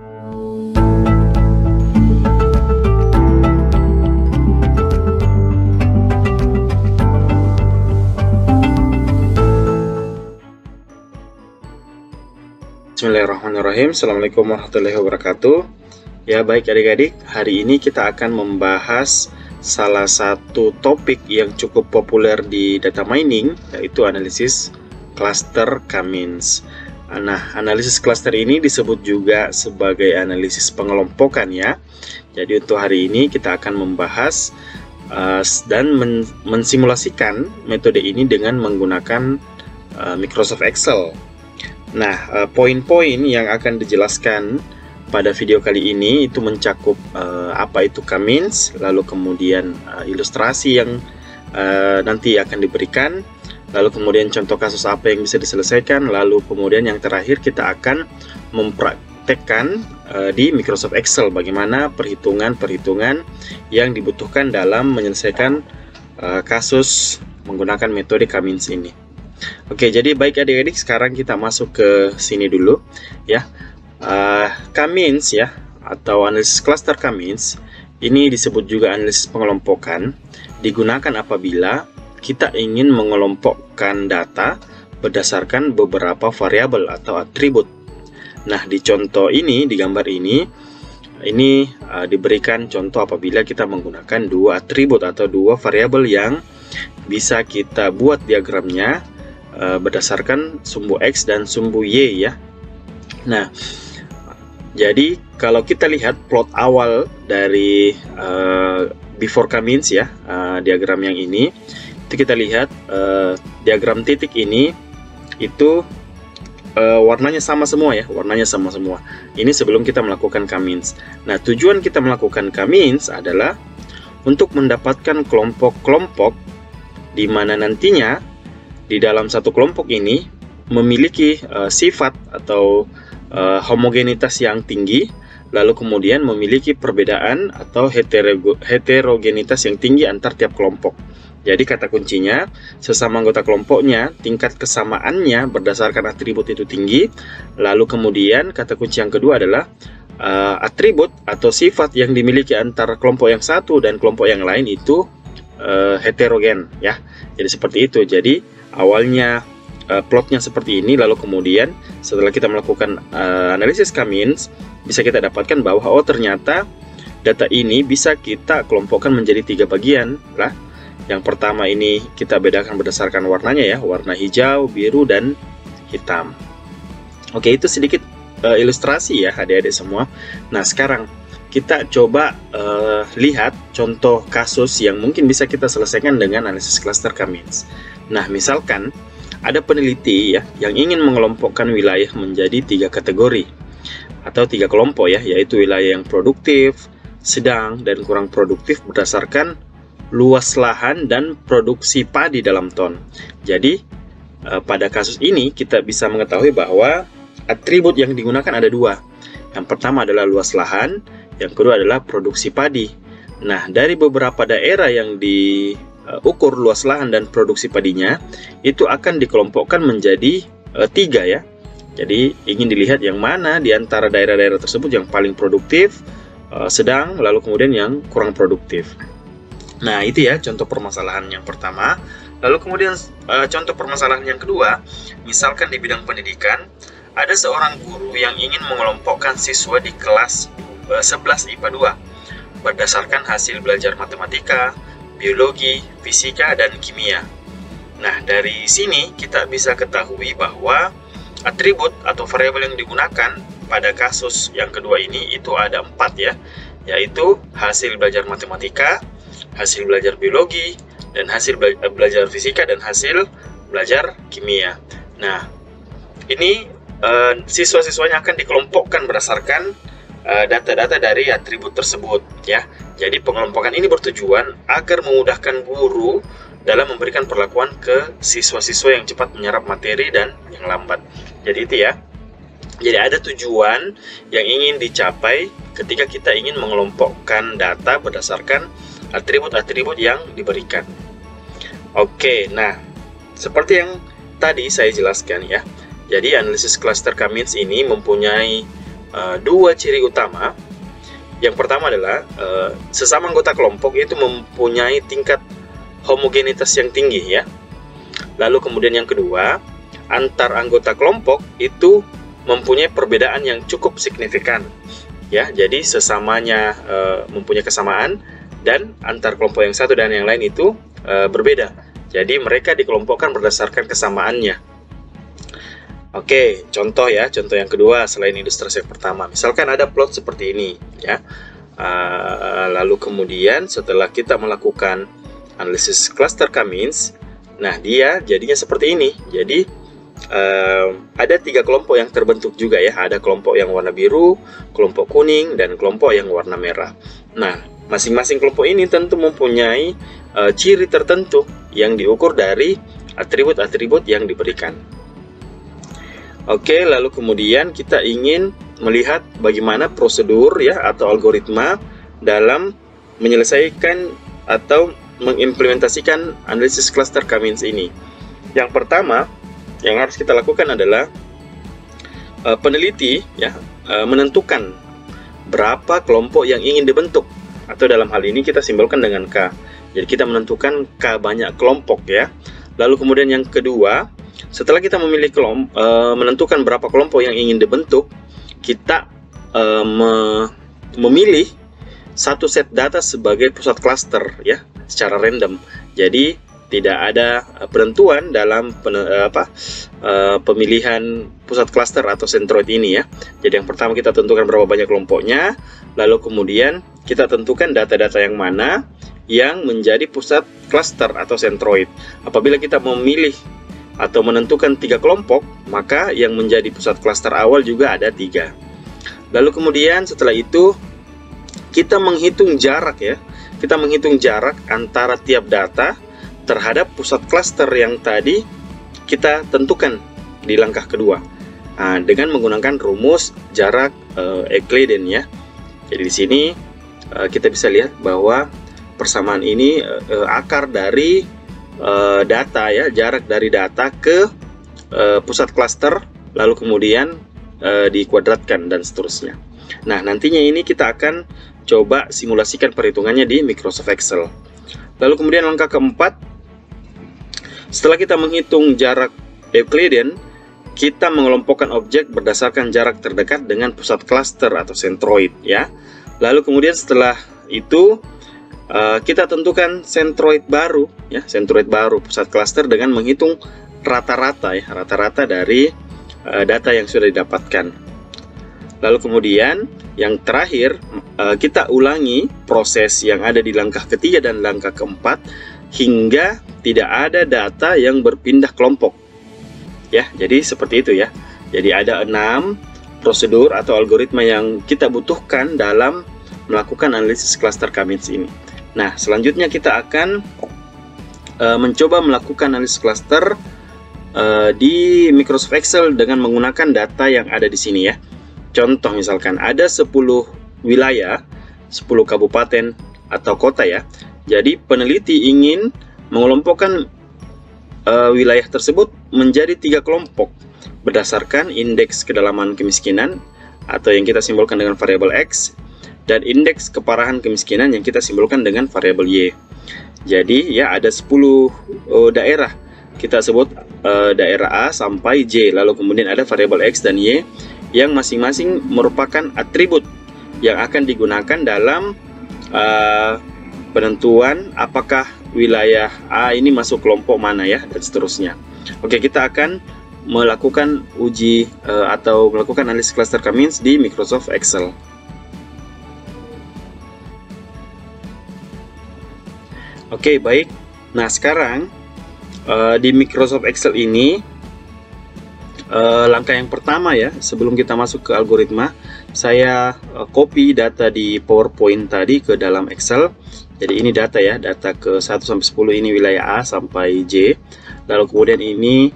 Bismillahirrahmanirrahim. Assalamualaikum warahmatullahi wabarakatuh. Ya, baik adik-adik, hari ini kita akan membahas salah satu topik yang cukup populer di data mining, yaitu analisis cluster K-means. Nah, analisis cluster ini disebut juga sebagai analisis pengelompokan ya. Jadi untuk hari ini kita akan membahas dan mensimulasikan metode ini dengan menggunakan Microsoft Excel. Nah, poin-poin yang akan dijelaskan pada video kali ini itu mencakup apa itu K-means, lalu kemudian ilustrasi yang nanti akan diberikan, lalu kemudian contoh kasus apa yang bisa diselesaikan, lalu kemudian yang terakhir kita akan mempraktekkan di Microsoft Excel bagaimana perhitungan-perhitungan yang dibutuhkan dalam menyelesaikan kasus menggunakan metode K-means ini. Oke, jadi baik adik-adik, sekarang kita masuk ke sini dulu ya. K-means ya, atau analisis cluster K-means ini disebut juga analisis pengelompokan, digunakan apabila kita ingin mengelompokkan data berdasarkan beberapa variabel atau atribut. Nah, di contoh ini, di gambar ini diberikan contoh apabila kita menggunakan dua atribut atau dua variabel yang bisa kita buat diagramnya berdasarkan sumbu X dan sumbu Y ya. Nah, jadi kalau kita lihat plot awal dari before K-means ya, diagram yang ini, itu kita lihat diagram titik ini itu warnanya sama semua ya, warnanya sama semua. Ini sebelum kita melakukan K-means. Nah, tujuan kita melakukan K-means adalah untuk mendapatkan kelompok-kelompok di mana nantinya di dalam satu kelompok ini memiliki sifat atau homogenitas yang tinggi, lalu kemudian memiliki perbedaan atau heterogenitas yang tinggi antar tiap kelompok. Jadi kata kuncinya, sesama anggota kelompoknya tingkat kesamaannya berdasarkan atribut itu tinggi, lalu kemudian kata kunci yang kedua adalah atribut atau sifat yang dimiliki antara kelompok yang satu dan kelompok yang lain itu heterogen ya. Jadi seperti itu. Jadi awalnya plotnya seperti ini, lalu kemudian setelah kita melakukan analisis K-means bisa kita dapatkan bahwa oh ternyata data ini bisa kita kelompokkan menjadi 3 bagian lah. Yang pertama ini kita bedakan berdasarkan warnanya ya, warna hijau, biru, dan hitam. Oke, itu sedikit ilustrasi ya adik-adik semua. Nah, sekarang kita coba lihat contoh kasus yang mungkin bisa kita selesaikan dengan analisis cluster K-means. Nah, misalkan ada peneliti ya yang ingin mengelompokkan wilayah menjadi 3 kategori atau 3 kelompok ya, yaitu wilayah yang produktif, sedang, dan kurang produktif berdasarkan luas lahan dan produksi padi dalam ton. Jadi pada kasus ini kita bisa mengetahui bahwa atribut yang digunakan ada 2. Yang pertama adalah luas lahan, yang kedua adalah produksi padi. Nah, dari beberapa daerah yang diukur luas lahan dan produksi padinya itu akan dikelompokkan menjadi 3 ya. Jadi ingin dilihat yang mana di antara daerah-daerah tersebut yang paling produktif, sedang, lalu kemudian yang kurang produktif. Nah, itu ya contoh permasalahan yang pertama. Lalu kemudian contoh permasalahan yang kedua, misalkan di bidang pendidikan ada seorang guru yang ingin mengelompokkan siswa di kelas 11 IPA 2 berdasarkan hasil belajar matematika, biologi, fisika, dan kimia. Nah, dari sini kita bisa ketahui bahwa atribut atau variabel yang digunakan pada kasus yang kedua ini itu ada 4 ya, yaitu hasil belajar matematika, hasil belajar biologi, dan hasil belajar fisika, dan hasil belajar kimia. Nah, ini siswa-siswanya akan dikelompokkan berdasarkan data-data dari atribut tersebut ya. Jadi pengelompokan ini bertujuan agar memudahkan guru dalam memberikan perlakuan ke siswa-siswa yang cepat menyerap materi dan yang lambat. Jadi itu ya. Jadi ada tujuan yang ingin dicapai ketika kita ingin mengelompokkan data berdasarkan atribut-atribut yang diberikan. Oke, nah seperti yang tadi saya jelaskan ya. Jadi analisis cluster K-means ini mempunyai dua ciri utama. Yang pertama adalah sesama anggota kelompok itu mempunyai tingkat homogenitas yang tinggi ya. Lalu kemudian yang kedua, antar anggota kelompok itu mempunyai perbedaan yang cukup signifikan ya. Jadi sesamanya mempunyai kesamaan, dan antar kelompok yang satu dan yang lain itu berbeda. Jadi mereka dikelompokkan berdasarkan kesamaannya. Oke, contoh ya, contoh yang kedua selain ilustrasi yang pertama. Misalkan ada plot seperti ini ya. Lalu kemudian setelah kita melakukan analisis cluster K-means, nah dia jadinya seperti ini. Jadi ada tiga kelompok yang terbentuk juga ya. Ada kelompok yang warna biru, kelompok kuning, dan kelompok yang warna merah. Nah, masing-masing kelompok ini tentu mempunyai ciri tertentu yang diukur dari atribut-atribut yang diberikan. Oke, lalu kemudian kita ingin melihat bagaimana prosedur ya atau algoritma dalam menyelesaikan atau mengimplementasikan analisis cluster K-means ini. Yang pertama yang harus kita lakukan adalah peneliti ya menentukan berapa kelompok yang ingin dibentuk, atau dalam hal ini kita simbolkan dengan K. Jadi kita menentukan K banyak kelompok ya. Lalu kemudian yang kedua, setelah kita menentukan berapa kelompok yang ingin dibentuk, kita memilih satu set data sebagai pusat cluster ya, secara random. Jadi tidak ada penentuan dalam pemilihan pusat cluster atau centroid ini ya. Jadi yang pertama kita tentukan berapa banyak kelompoknya, lalu kemudian kita tentukan data-data yang mana yang menjadi pusat cluster atau centroid. Apabila kita memilih atau menentukan tiga kelompok, maka yang menjadi pusat cluster awal juga ada 3. Lalu kemudian setelah itu kita menghitung jarak ya. Kita menghitung jarak antara tiap data terhadap pusat cluster yang tadi kita tentukan di langkah kedua. Nah, dengan menggunakan rumus jarak Euclidean ya. Jadi di sini kita bisa lihat bahwa persamaan ini akar dari data ya, jarak dari data ke pusat cluster, lalu kemudian dikuadratkan dan seterusnya. Nah, nantinya ini kita akan coba simulasikan perhitungannya di Microsoft Excel. Lalu kemudian langkah keempat, setelah kita menghitung jarak Euclidean, kita mengelompokkan objek berdasarkan jarak terdekat dengan pusat cluster atau centroid ya. Lalu kemudian setelah itu kita tentukan centroid baru ya, centroid baru pusat cluster dengan menghitung rata-rata ya, rata-rata dari data yang sudah didapatkan. Lalu kemudian yang terakhir kita ulangi proses yang ada di langkah ketiga dan langkah keempat hingga tidak ada data yang berpindah kelompok ya. Jadi seperti itu ya. Jadi ada 6 prosedur atau algoritma yang kita butuhkan dalam melakukan analisis cluster K-means ini. Nah, selanjutnya kita akan mencoba melakukan analisis cluster di Microsoft Excel dengan menggunakan data yang ada di sini ya. Contoh misalkan ada 10 wilayah, 10 kabupaten atau kota ya. Jadi peneliti ingin mengelompokkan wilayah tersebut menjadi 3 kelompok berdasarkan indeks kedalaman kemiskinan atau yang kita simbolkan dengan variabel X, dan indeks keparahan kemiskinan yang kita simbolkan dengan variabel Y. Jadi ya ada 10 daerah, kita sebut daerah A sampai J, lalu kemudian ada variabel X dan Y yang masing-masing merupakan atribut yang akan digunakan dalam penentuan apakah wilayah A ini masuk kelompok mana ya, dan seterusnya. Oke, kita akan melakukan uji atau melakukan analisis cluster K-means di Microsoft Excel. Oke, baik. Nah, sekarang di Microsoft Excel ini langkah yang pertama ya, sebelum kita masuk ke algoritma, saya copy data di PowerPoint tadi ke dalam Excel. Jadi ini data ya, data ke 1 sampai 10 ini wilayah A sampai J. Lalu kemudian ini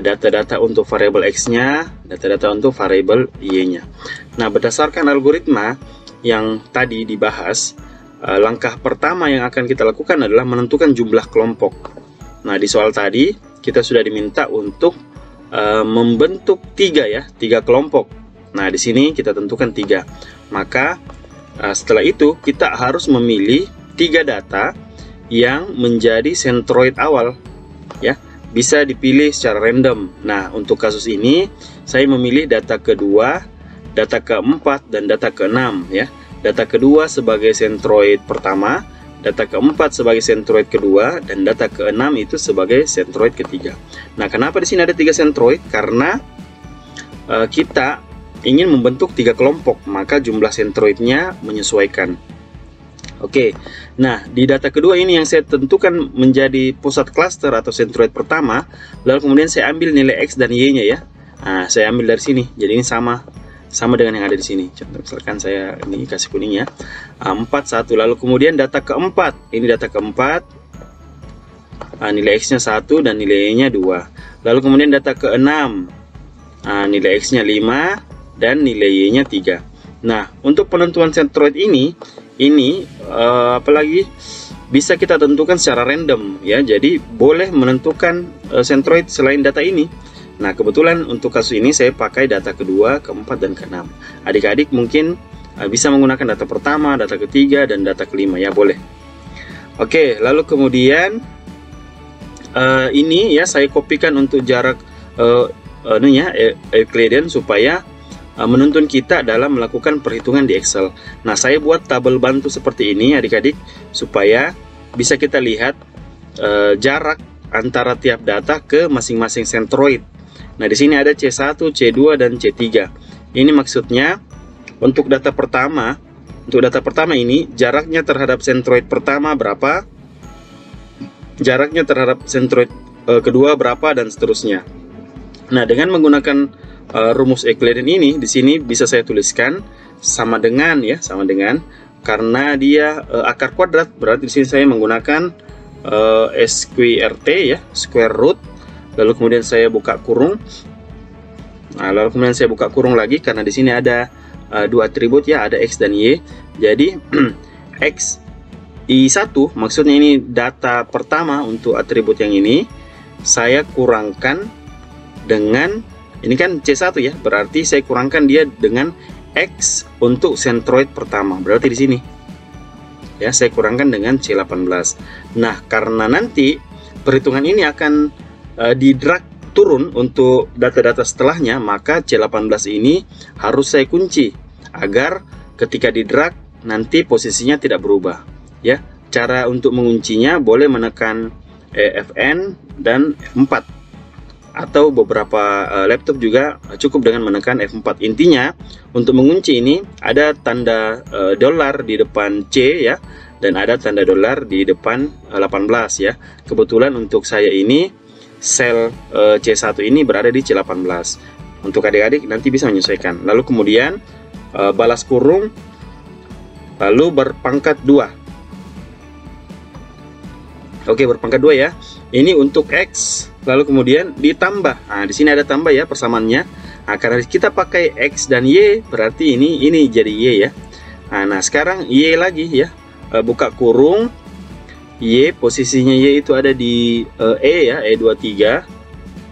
data-data untuk variabel X-nya, data-data untuk variabel Y-nya. Nah, berdasarkan algoritma yang tadi dibahas, langkah pertama yang akan kita lakukan adalah menentukan jumlah kelompok. Nah, di soal tadi, kita sudah diminta untuk membentuk 3 kelompok Nah, di sini kita tentukan 3. Maka setelah itu kita harus memilih 3 data yang menjadi sentroid awal, ya. Bisa dipilih secara random. Nah, untuk kasus ini saya memilih data kedua, data keempat, dan data keenam, ya. Data kedua sebagai sentroid pertama, data keempat sebagai sentroid kedua, dan data keenam itu sebagai sentroid ketiga. Nah, kenapa di sini ada 3 sentroid? Karena kita ingin membentuk 3 kelompok, maka jumlah sentroidnya menyesuaikan. Oke, nah di data kedua ini yang saya tentukan menjadi pusat klaster atau sentroid pertama, lalu kemudian saya ambil nilai X dan Y-nya, ya. Nah, saya ambil dari sini, jadi ini sama dengan yang ada di sini. Contoh misalkan saya ini kasih kuning, ya. 4, 1. Lalu kemudian data keempat, ini data keempat, nilai X-nya 1 dan nilai Y-nya 2. Lalu kemudian data keenam, nilai X-nya 5 dan nilai Y-nya 3. Nah, untuk penentuan sentroid ini apalagi bisa kita tentukan secara random, ya. Jadi boleh menentukan sentroid selain data ini. Nah, kebetulan untuk kasus ini saya pakai data kedua, keempat, dan keenam. Adik-adik mungkin bisa menggunakan data pertama, data ketiga, dan data kelima, ya, boleh. Oke, lalu kemudian ini, ya, saya kopikan untuk jarak Euclidean supaya menuntun kita dalam melakukan perhitungan di Excel. Nah, saya buat tabel bantu seperti ini, adik-adik, supaya bisa kita lihat jarak antara tiap data ke masing-masing sentroid. Nah, di sini ada C1, C2, dan C3. Ini maksudnya untuk data pertama. Untuk data pertama ini jaraknya terhadap sentroid pertama berapa, jaraknya terhadap sentroid kedua berapa, dan seterusnya. Nah, dengan menggunakan rumus Euclidean ini, di sini bisa saya tuliskan sama dengan, ya, sama dengan, karena dia akar kuadrat, berarti di sini saya menggunakan SQRT, ya, square root. Lalu kemudian saya buka kurung. Nah, lalu kemudian saya buka kurung lagi karena di sini ada 2 atribut, ya, ada X dan Y. Jadi X I1 maksudnya ini data pertama untuk atribut yang ini, saya kurangkan dengan ini kan C1, ya, berarti saya kurangkan dia dengan X untuk sentroid pertama, berarti di sini, ya, saya kurangkan dengan C18. Nah, karena nanti perhitungan ini akan di drag turun untuk data-data setelahnya, maka C18 ini harus saya kunci agar ketika di drag nanti posisinya tidak berubah, ya. Cara untuk menguncinya boleh menekan Fn dan F4, atau beberapa laptop juga cukup dengan menekan F4. Intinya untuk mengunci ini ada tanda dolar di depan C, ya, dan ada tanda dolar di depan 18, ya. Kebetulan untuk saya ini sel C1 ini berada di C18. Untuk adik-adik nanti bisa menyesuaikan. Lalu kemudian balas kurung, lalu berpangkat 2. Oke, berpangkat 2, ya. Ini untuk X, lalu kemudian ditambah. Nah, di sini ada tambah, ya, persamaannya. Nah, karena kita pakai X dan Y, berarti ini jadi Y, ya. Nah, sekarang Y lagi, ya. Buka kurung, Y, posisinya Y itu ada di E, ya, E23.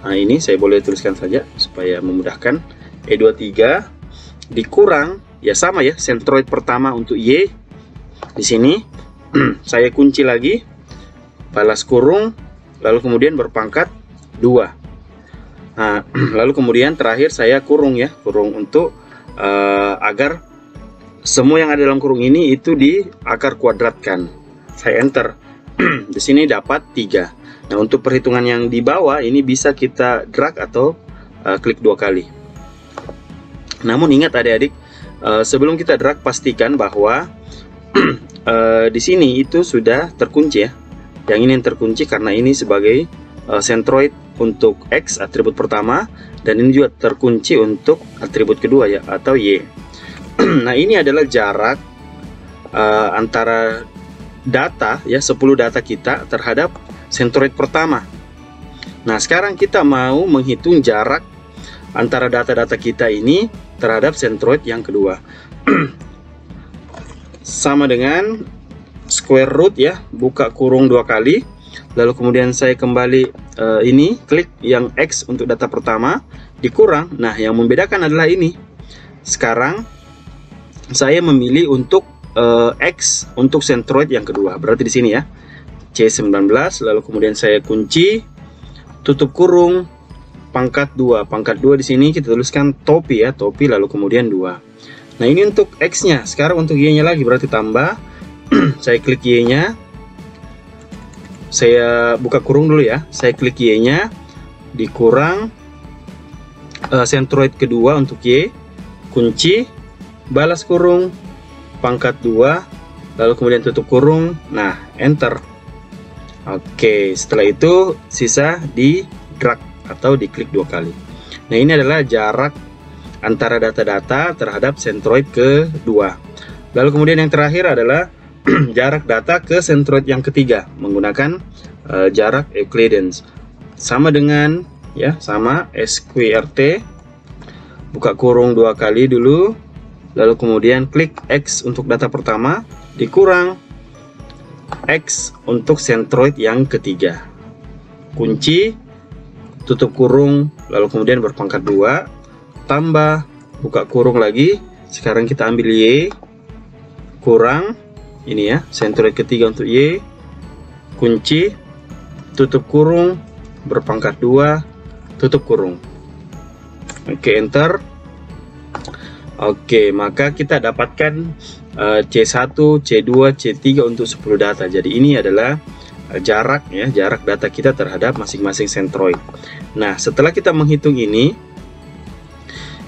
Nah, ini saya boleh tuliskan saja supaya memudahkan. E23 dikurang, ya, sama, ya, sentroid pertama untuk Y. Di sini saya kunci lagi, balas kurung, lalu kemudian berpangkat 2. Nah, lalu kemudian terakhir saya kurung, ya, kurung untuk agar semua yang ada dalam kurung ini itu di akar kuadratkan. Saya enter. Di sini dapat 3. Nah, untuk perhitungan yang di bawah ini bisa kita drag atau klik 2 kali. Namun ingat adik-adik, sebelum kita drag pastikan bahwa di sini itu sudah terkunci, ya. Yang ini yang terkunci karena ini sebagai sentroid untuk X atribut pertama, dan ini juga terkunci untuk atribut kedua, ya, atau Y. Nah, ini adalah jarak antara data, ya, 10 data kita terhadap sentroid pertama. Nah, sekarang kita mau menghitung jarak antara data-data kita ini terhadap sentroid yang kedua. Sama dengan square root, ya, buka kurung 2 kali, lalu kemudian saya kembali ini klik yang X untuk data pertama, dikurang. Nah, yang membedakan adalah ini. sekarang saya memilih untuk X untuk centroid yang kedua. Berarti di sini ya, C19, lalu kemudian saya kunci, tutup kurung, pangkat 2. Pangkat 2 di sini kita tuliskan topi ya, topi lalu kemudian 2. Nah, ini untuk X-nya. Sekarang untuk Y-nya lagi, berarti tambah. Saya klik Y-nya. Saya buka kurung dulu ya. Saya klik Y-nya, dikurang centroid kedua untuk Y, kunci, balas kurung, pangkat 2, lalu kemudian tutup kurung. Nah, enter. Oke, setelah itu sisa di drag atau diklik 2 kali. Nah, ini adalah jarak antara data-data terhadap centroid kedua. Lalu kemudian yang terakhir adalah jarak data ke centroid yang ketiga menggunakan jarak Euclidean. Sama dengan ya, sama SQRT, buka kurung 2 kali dulu, lalu kemudian klik X untuk data pertama, dikurang X untuk centroid yang ketiga, kunci, tutup kurung, lalu kemudian berpangkat 2, tambah, buka kurung lagi. Sekarang kita ambil Y, kurang, ini ya, centroid ketiga untuk Y, kunci, tutup kurung, berpangkat 2, tutup kurung. Oke, enter. Oke, maka kita dapatkan C1, C2, C3 untuk 10 data. Jadi ini adalah jarak ya, jarak data kita terhadap masing-masing centroid. Nah, setelah kita menghitung ini,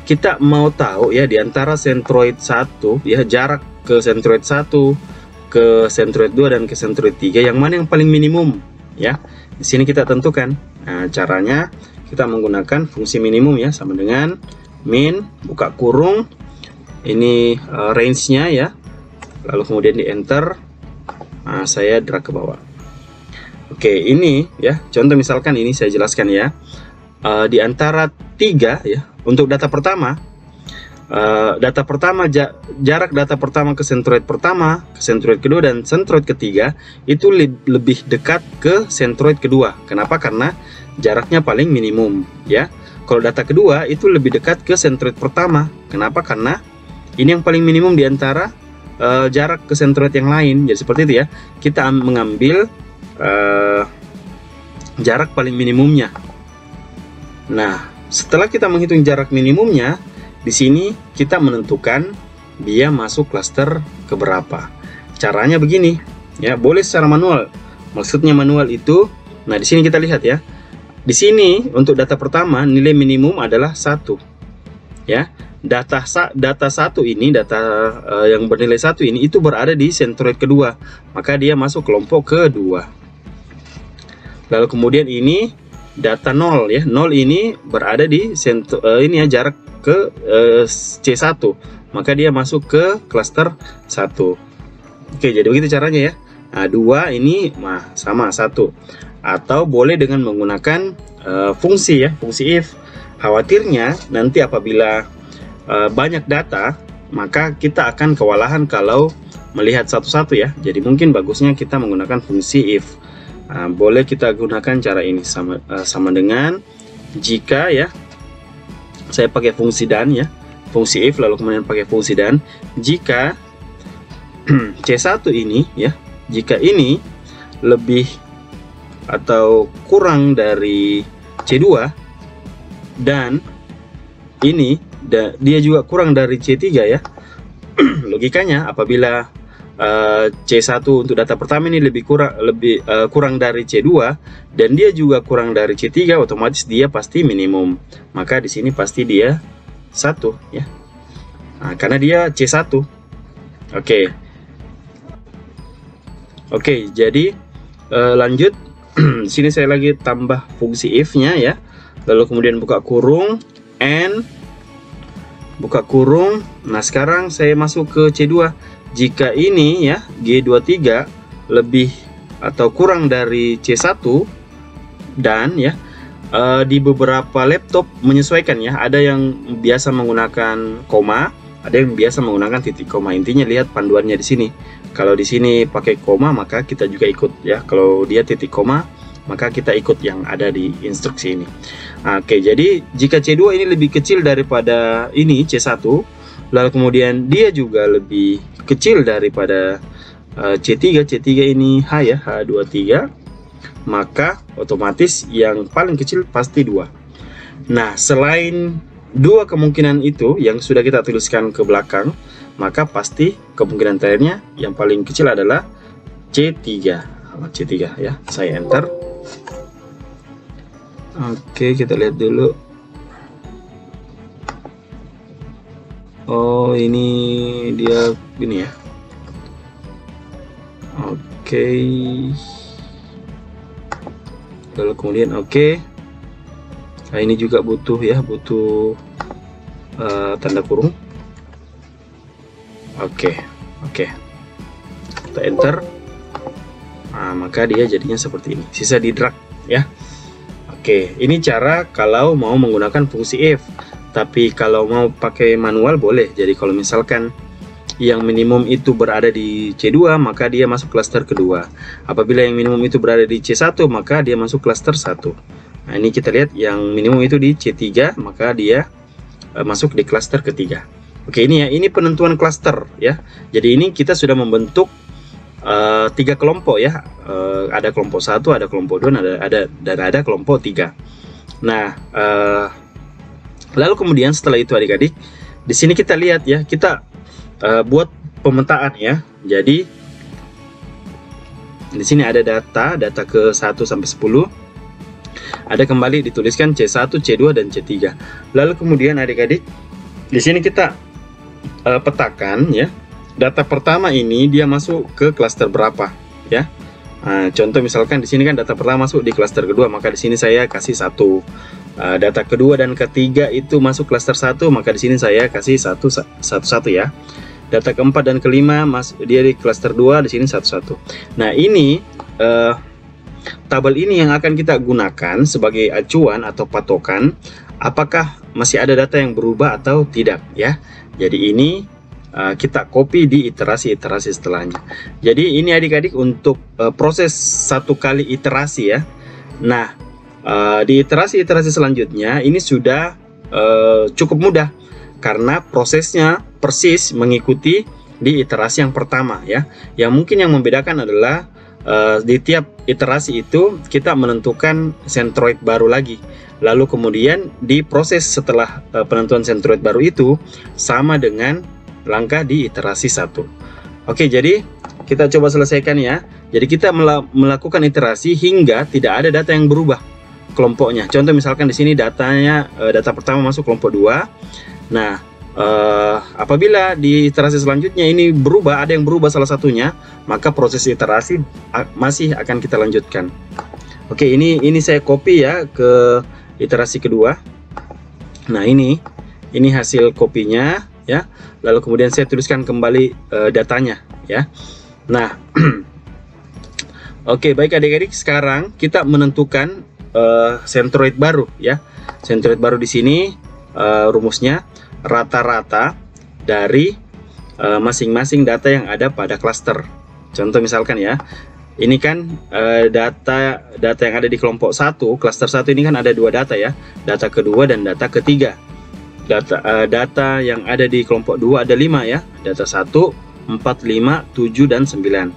kita mau tahu ya, di antara centroid 1 ya, jarak ke centroid 1, ke centroid 2 dan ke centroid 3 yang mana yang paling minimum ya. Di sini kita tentukan. Nah, caranya kita menggunakan fungsi minimum ya, sama dengan min, buka kurung, ini range-nya ya, lalu kemudian di enter. Nah, saya drag ke bawah. Oke, ini ya, contoh misalkan ini saya jelaskan ya, di antara 3 ya, untuk data pertama, jarak data pertama ke centroid pertama, ke centroid kedua, dan centroid ketiga itu lebih dekat ke centroid kedua. Kenapa? Karena jaraknya paling minimum ya. Kalau data kedua itu lebih dekat ke centroid pertama. Kenapa? Karena ini yang paling minimum di antara jarak ke centroid yang lain. Jadi seperti itu ya. Kita mengambil jarak paling minimumnya. Nah, setelah kita menghitung jarak minimumnya, di sini kita menentukan dia masuk klaster keberapa. Caranya begini ya, boleh secara manual. Maksudnya manual itu, nah di sini kita lihat ya. Di sini untuk data pertama nilai minimum adalah 1 ya. Data 1 ini, data yang bernilai 1 ini itu berada di centroid kedua, maka dia masuk kelompok kedua. Lalu kemudian ini data 0 ya. 0 ini berada di ini ya, jarak ke C1, maka dia masuk ke klaster 1. Oke, jadi begitu caranya ya. Nah, 2 ini sama 1. Atau boleh dengan menggunakan fungsi ya, fungsi if. Khawatirnya nanti apabila banyak data, maka kita akan kewalahan kalau melihat satu-satu ya. Jadi mungkin bagusnya kita menggunakan fungsi if. Boleh kita gunakan cara ini, sama dengan jika ya, saya pakai fungsi dan ya, fungsi if lalu kemudian pakai fungsi dan, jika C1 ini ya, jika ini lebih atau kurang dari C2 dan ini dia juga kurang dari C3 ya. Logikanya apabila C1 untuk data pertama ini lebih kurang dari C2 dan dia juga kurang dari C3, otomatis dia pasti minimum. Maka di sini pasti dia 1 ya. Nah, karena dia C1. Oke, jadi lanjut. Sini saya lagi tambah fungsi if-nya ya. Lalu kemudian buka kurung, and buka kurung. Nah, sekarang saya masuk ke C2. Jika ini ya, G23 lebih atau kurang dari C1 dan ya, di beberapa laptop menyesuaikan ya. Ada yang biasa menggunakan koma, ada yang biasa menggunakan titik koma. Intinya lihat panduannya di sini. Kalau di sini pakai koma, maka kita juga ikut ya. Kalau dia titik koma, maka kita ikut yang ada di instruksi ini. Oke, jadi jika C2 ini lebih kecil daripada ini C1, lalu kemudian dia juga lebih kecil daripada C3 ini H ya, H23, maka otomatis yang paling kecil pasti 2. Nah, selain dua kemungkinan itu yang sudah kita tuliskan ke belakang, maka pasti kemungkinan terakhirnya yang paling kecil adalah C3. C3 ya, saya enter. Oke, kita lihat dulu. Oh, ini dia ini ya. Oke. Lalu kemudian oke. Nah, ini juga butuh ya, butuh tanda kurung. Oke. Kita enter. Nah, maka dia jadinya seperti ini. Sisa di drag ya. Oke, ini cara kalau mau menggunakan fungsi if. Tapi kalau mau pakai manual boleh. Jadi kalau misalkan yang minimum itu berada di C2, maka dia masuk klaster kedua. Apabila yang minimum itu berada di C1, maka dia masuk klaster 1. Nah, ini kita lihat yang minimum itu di C3, maka dia masuk di klaster ketiga. Oke, ini ya, ini penentuan klaster ya. Jadi ini kita sudah membentuk 3 kelompok ya. Ada kelompok 1, ada kelompok 2, dan ada kelompok 3. Nah, lalu kemudian setelah itu adik-adik, di sini kita lihat ya, kita buat pemetaan ya. Jadi di sini ada data ke 1 sampai 10. Ada kembali dituliskan C1, C2 dan C3. Lalu kemudian adik-adik, di sini kita petakan ya. Data pertama ini dia masuk ke klaster berapa ya. Nah, contoh misalkan di sini kan data pertama masuk di klaster kedua, maka di sini saya kasih 1. Data kedua dan ketiga itu masuk klaster 1, maka di sini saya kasih 1 ya. Data keempat dan kelima dia di klaster 2, di sini 1. Nah, ini tabel ini yang akan kita gunakan sebagai acuan atau patokan apakah masih ada data yang berubah atau tidak ya. Jadi ini kita copy di iterasi-iterasi setelahnya. Jadi ini adik-adik untuk proses 1 kali iterasi ya. Nah, di iterasi-iterasi selanjutnya ini sudah cukup mudah karena prosesnya persis mengikuti di iterasi yang pertama ya. Yang mungkin yang membedakan adalah di tiap iterasi itu kita menentukan centroid baru lagi. Lalu kemudian di proses setelah penentuan centroid baru itu sama dengan langkah di iterasi 1. Oke, jadi kita coba selesaikan ya. Jadi kita melakukan iterasi hingga tidak ada data yang berubah kelompoknya. Contoh misalkan di sini datanya data pertama masuk kelompok 2. Nah, apabila di iterasi selanjutnya ini berubah, ada yang berubah salah satunya, maka proses iterasi masih akan kita lanjutkan. Oke, ini saya copy ya ke iterasi kedua. Nah, ini hasil kopinya ya. Lalu kemudian saya tuliskan kembali datanya ya. Nah, oke, baik adik-adik, sekarang kita menentukan centroid baru ya. Centroid baru di sini rumusnya rata-rata dari masing-masing data yang ada pada klaster. Contoh misalkan ya, ini kan data yang ada di kelompok 1, klaster 1 ini kan ada 2 data ya, data kedua dan data ketiga. Data yang ada di kelompok 2 ada 5 ya, data 1, 4, 5, 7 dan 9.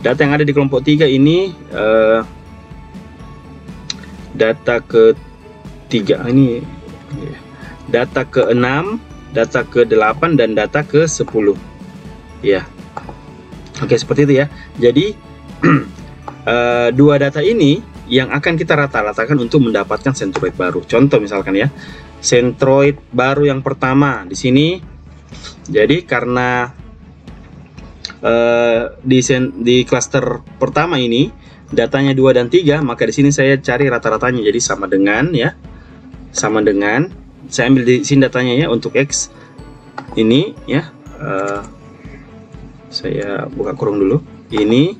Data yang ada di kelompok 3 ini data ke-3 ini data ke-6, data ke-8 dan data ke-10 ya. Oke, seperti itu ya. Jadi dua data ini yang akan kita rata-ratakan untuk mendapatkan centroid baru. Contoh misalkan ya, centroid baru yang pertama di sini. Jadi karena di klaster pertama ini datanya 2 dan 3, maka di sini saya cari rata-ratanya. Jadi sama dengan ya, sama dengan saya ambil di sini datanya ya untuk X ini ya. Saya buka kurung dulu ini,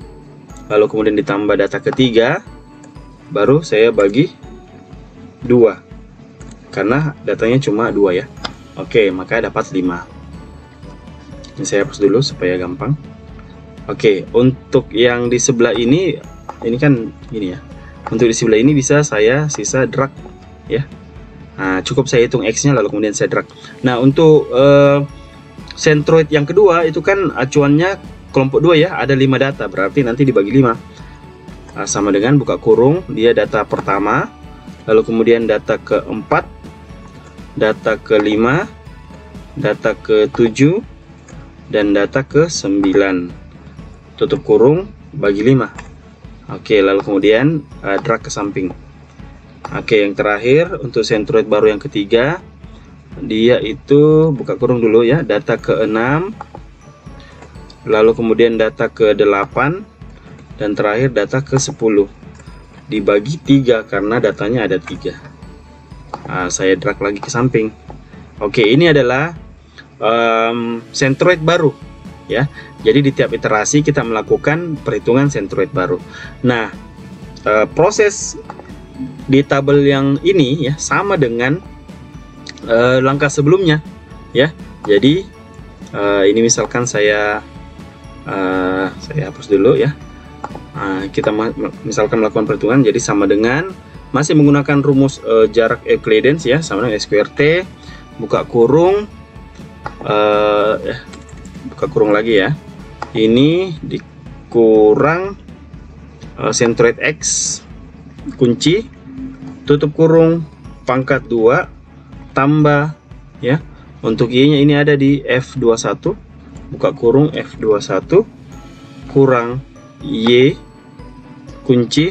lalu kemudian ditambah data ketiga, baru saya bagi 2 karena datanya cuma 2 ya. Oke, maka dapat 5. Ini saya hapus dulu supaya gampang. Oke, untuk yang di sebelah ini kan ini ya. Untuk di sebelah ini bisa saya sisa drag ya. Nah, cukup saya hitung X nya lalu kemudian saya drag. Nah, untuk Centroid yang kedua itu kan acuannya kelompok 2 ya, ada 5 data, berarti nanti dibagi 5. Sama dengan buka kurung, dia data pertama, lalu kemudian data keempat, data kelima, data ke-7, dan data ke-9. Tutup kurung, bagi 5. Oke, lalu kemudian drag ke samping. Oke, yang terakhir untuk centroid baru yang ketiga, dia itu buka kurung dulu ya, data ke-6, lalu kemudian data ke-8, dan terakhir data ke-10. Dibagi 3 karena datanya ada 3. Saya drag lagi ke samping. Oke, ini adalah centroid baru ya. Jadi di tiap iterasi kita melakukan perhitungan centroid baru. Nah, proses di tabel yang ini ya sama dengan langkah sebelumnya ya. Jadi ini misalkan saya hapus dulu ya. Kita misalkan melakukan perhitungan, jadi sama dengan masih menggunakan rumus jarak Euclidean ya, sama dengan S²T, buka kurung, buka kurung lagi ya, ini dikurang centroid X kunci, tutup kurung, pangkat 2 tambah ya, untuk Y nya ini ada di F21, buka kurung F21 kurang Y kunci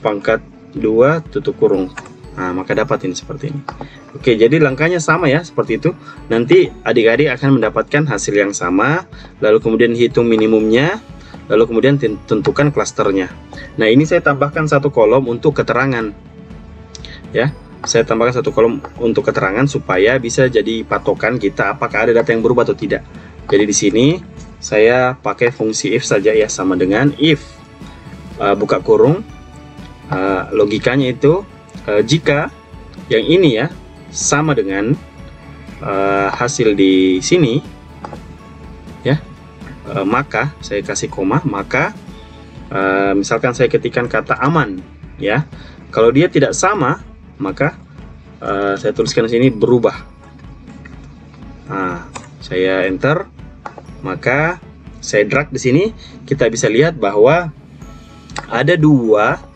pangkat 2 tutup kurung. Maka dapat ini seperti ini. Oke, jadi langkahnya sama ya, seperti itu. Nanti adik-adik akan mendapatkan hasil yang sama, lalu kemudian hitung minimumnya, lalu kemudian tentukan klasternya. Nah, ini saya tambahkan satu kolom untuk keterangan ya. Saya tambahkan satu kolom untuk keterangan supaya bisa jadi patokan kita apakah ada data yang berubah atau tidak. Jadi di sini saya pakai fungsi if saja ya, sama dengan if buka kurung, logikanya itu jika yang ini ya sama dengan hasil di sini ya, maka saya kasih koma, maka misalkan saya ketikkan kata aman ya. Kalau dia tidak sama, maka saya tuliskan di sini berubah. Saya enter, maka saya drag di sini, kita bisa lihat bahwa ada 2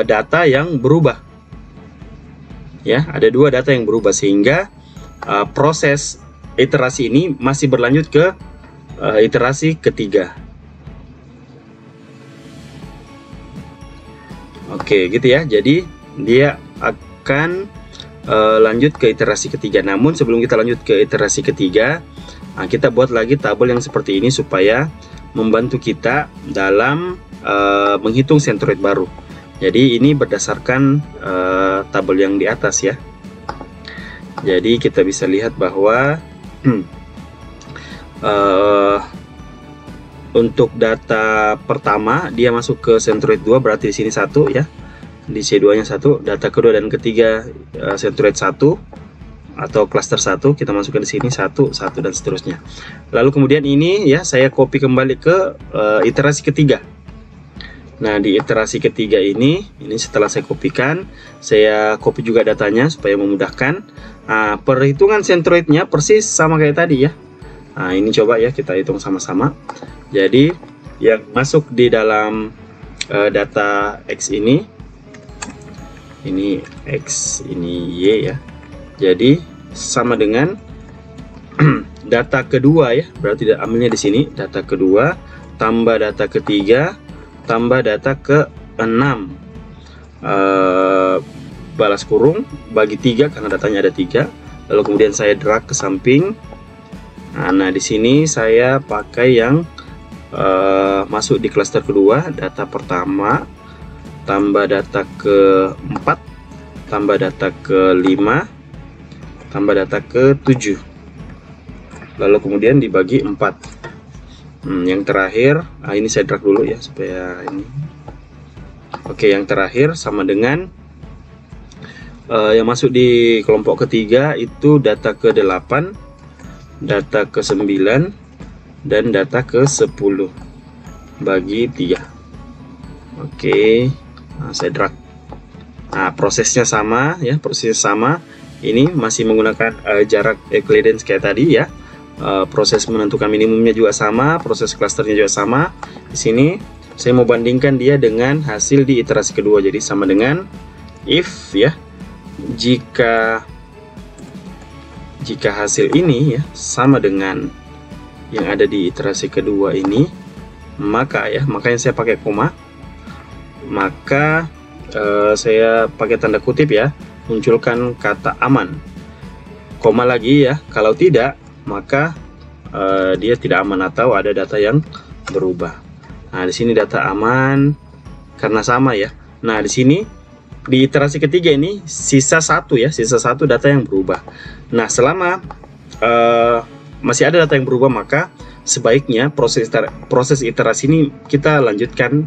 data yang berubah ya, ada 2 data yang berubah, sehingga proses iterasi ini masih berlanjut ke iterasi ketiga. Oke, gitu ya. Jadi dia akan lanjut ke iterasi ketiga. Namun sebelum kita lanjut ke iterasi ketiga, kita buat lagi tabel yang seperti ini supaya membantu kita dalam menghitung centroid baru. Jadi ini berdasarkan tabel yang di atas ya. Jadi kita bisa lihat bahwa untuk data pertama dia masuk ke centroid 2, berarti di sini 1 ya. Di C2 nya 1, data kedua dan ketiga centroid 1 atau cluster 1 kita masukkan di sini 1, 1 dan seterusnya. Lalu kemudian ini ya saya copy kembali ke iterasi ketiga. Nah, di iterasi ketiga ini setelah saya kopikan, saya copy juga datanya supaya memudahkan. Perhitungan centroidnya persis sama kayak tadi ya. Ini coba ya kita hitung sama-sama. Jadi yang masuk di dalam data X ini X, ini Y ya. Jadi sama dengan data kedua ya, berarti ambilnya di sini data kedua tambah data ketiga tambah data ke-6, balas kurung bagi 3 karena datanya ada 3, lalu kemudian saya drag ke samping. Nah, di sini saya pakai yang masuk di klaster kedua, data pertama tambah data ke-4 tambah data ke-5 tambah data ke-7, lalu kemudian dibagi 4. Yang terakhir, ini saya drag dulu ya supaya ini. Oke, yang terakhir sama dengan yang masuk di kelompok ketiga itu data ke-8, data ke-9 dan data ke-10 bagi 3. Oke, saya drag. Prosesnya sama ya, prosesnya sama. ini masih menggunakan jarak Euclidean kayak tadi ya. Proses menentukan minimumnya juga sama, proses clusternya juga sama. Di sini saya mau bandingkan dia dengan hasil di iterasi kedua, jadi sama dengan if ya, jika hasil ini ya sama dengan yang ada di iterasi kedua ini, maka ya, makanya saya pakai koma, maka saya pakai tanda kutip ya, munculkan kata aman, koma lagi ya. Kalau tidak, maka dia tidak aman atau ada data yang berubah. Nah, di sini data aman karena sama ya. Nah, di sini di iterasi ketiga ini sisa satu ya, sisa satu data yang berubah. Nah, selama masih ada data yang berubah, maka sebaiknya proses iterasi ini kita lanjutkan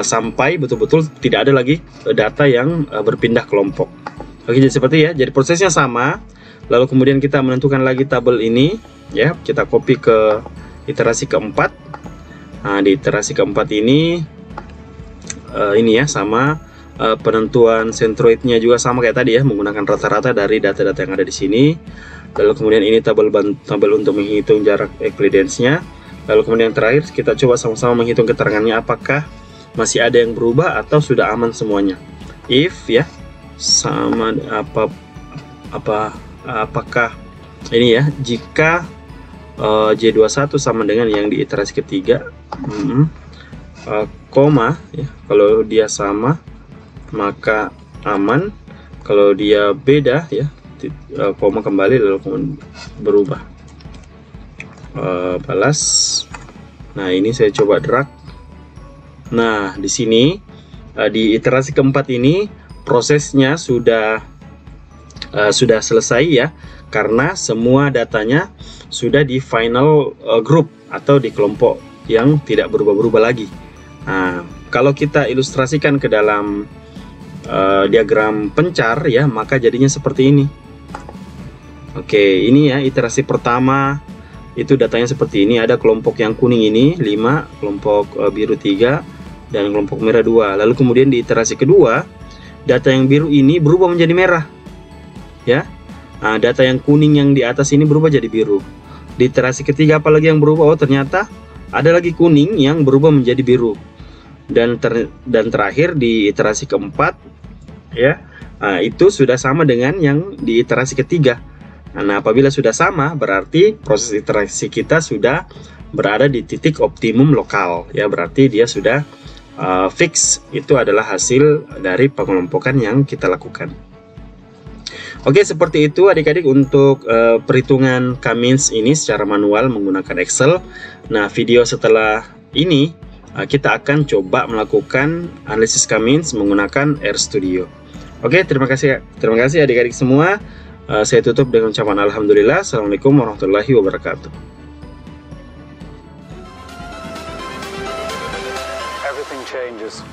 sampai betul-betul tidak ada lagi data yang berpindah kelompok. Oke, jadi seperti ya. Jadi prosesnya sama. Lalu kemudian kita menentukan lagi tabel ini ya, kita copy ke iterasi keempat. Nah, di iterasi keempat ini ya sama, penentuan centroidnya juga sama kayak tadi ya, menggunakan rata-rata dari data-data yang ada di sini. Lalu kemudian ini tabel untuk menghitung jarak Euclideans-nya. Lalu kemudian terakhir kita coba sama-sama menghitung keterangannya, apakah masih ada yang berubah atau sudah aman semuanya. If ya sama apakah ini ya, jika J21 sama dengan yang di iterasi ketiga, koma ya, kalau dia sama maka aman, kalau dia beda ya, koma kembali lalu kemudian berubah. Balas. Nah, ini saya coba drag. Nah, di sini di iterasi keempat ini prosesnya sudah selesai ya, karena semua datanya sudah di final group atau di kelompok yang tidak berubah-berubah lagi. Nah, kalau kita ilustrasikan ke dalam diagram pencar ya, maka jadinya seperti ini. Oke, ini ya iterasi pertama, itu datanya seperti ini. Ada kelompok yang kuning ini 5, kelompok biru 3, dan kelompok merah 2. Lalu kemudian di iterasi kedua, data yang biru ini berubah menjadi merah ya. Nah, data yang kuning yang di atas ini berubah jadi biru. Di iterasi ketiga apalagi yang berubah? Oh, ternyata ada lagi kuning yang berubah menjadi biru. Dan terakhir di iterasi keempat ya, itu sudah sama dengan yang di iterasi ketiga. Nah, apabila sudah sama, berarti proses iterasi kita sudah berada di titik optimum lokal ya, berarti dia sudah fix. Itu adalah hasil dari pengelompokan yang kita lakukan. Oke, seperti itu adik-adik untuk perhitungan K-means ini secara manual menggunakan Excel. Nah, video setelah ini kita akan coba melakukan analisis K-means menggunakan RStudio. Oke, terima kasih adik-adik semua. Saya tutup dengan ucapan alhamdulillah. Assalamualaikum warahmatullahi wabarakatuh. Everything changes.